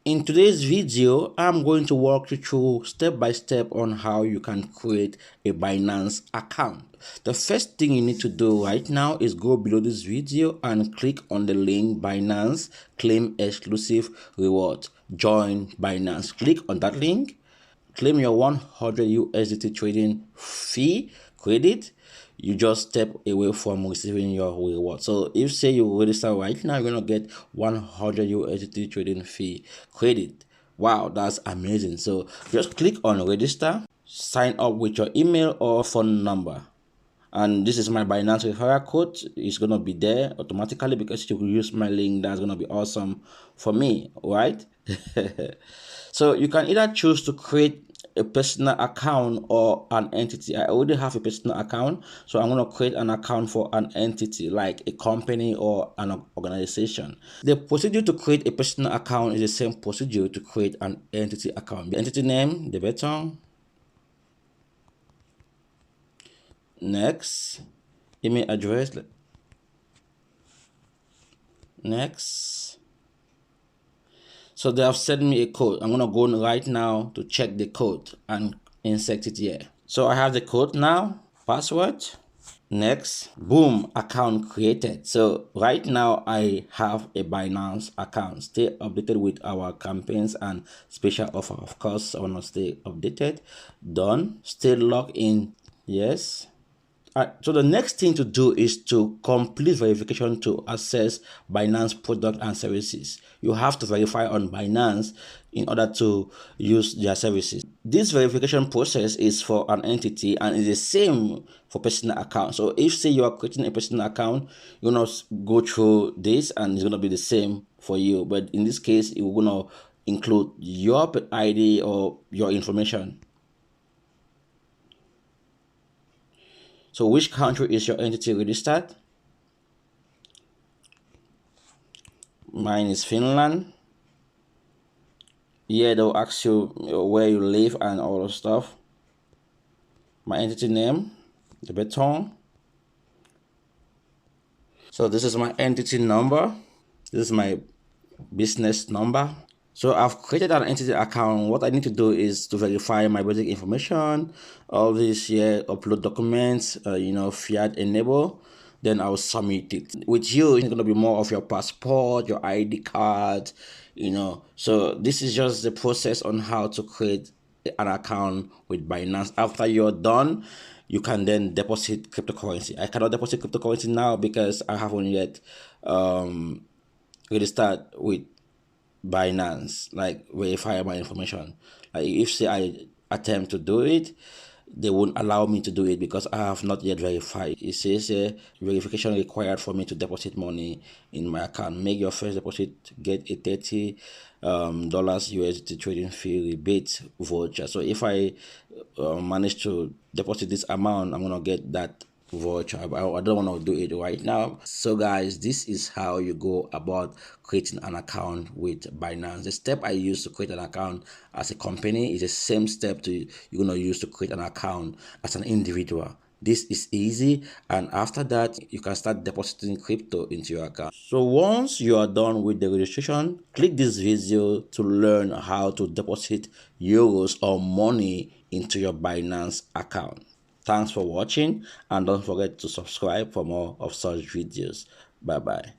In today's video, I'm going to walk you through step by step on how you can create a Binance account. The first thing you need to do right now is go below this video and click on the link Binance Claim Exclusive Reward. Join Binance. Click on that link. Claim your 100 USDT trading fee credit. You just step away from receiving your reward. So if say you register right now, you're gonna get 100 USDT trading fee credit. Wow, that's amazing. So just click on register, sign up with your email or phone number. And this is my Binance referral code. It's gonna be there automatically because you will use my link. That's gonna be awesome for me, right? So you can either choose to create a personal account or an entity. I already have a personal account, so I'm going to create an account for an entity like a company or an organization. The procedure to create a personal account is the same procedure to create an entity account. The entity name, the BETONG. Next, email address. Next. So they have sent me a code. I'm gonna go right now to check the code and insert it here. So I have the code now, password. Next, boom, account created. So right now I have a Binance account. Stay updated with our campaigns and special offer. Of course, I wanna stay updated. Done. Stay logged in. Yes. So the next thing to do is to complete verification to access Binance product and services. You have to verify on Binance in order to use their services. This verification process is for an entity and is the same for personal account. So if say you are creating a personal account, you're gonna go through this and it's gonna be the same for you. But in this case, you're gonna include your ID or your information. So which country is your entity registered? Mine is Finland. Yeah, they'll ask you where you live and all the stuff. My entity name, the BETONG. So this is my entity number. This is my business number. So I've created an entity account. What I need to do is to verify my basic information, all this here, upload documents, fiat enable, then I'll submit it. With you, it's going to be more of your passport, your ID card, So this is just the process on how to create an account with Binance. After you're done, you can then deposit cryptocurrency. I cannot deposit cryptocurrency now because I haven't yet registered with Binance, like verify my information. Like if say I attempt to do it, they won't allow me to do it because I have not yet verified. It says verification required for me to deposit money in my account. Make your first deposit, get a $30 USD trading fee rebate voucher. So if I manage to deposit this amount, I'm gonna get that voucher. I don't want to do it right now. So guys, this is how you go about creating an account with Binance. The step I use to create an account as a company is the same step you're going to use to create an account as an individual. This is easy, and after that you can start depositing crypto into your account. So once you are done with the registration, click this video to learn how to deposit euros or money into your Binance account. Thanks for watching, and don't forget to subscribe for more of such videos. Bye bye.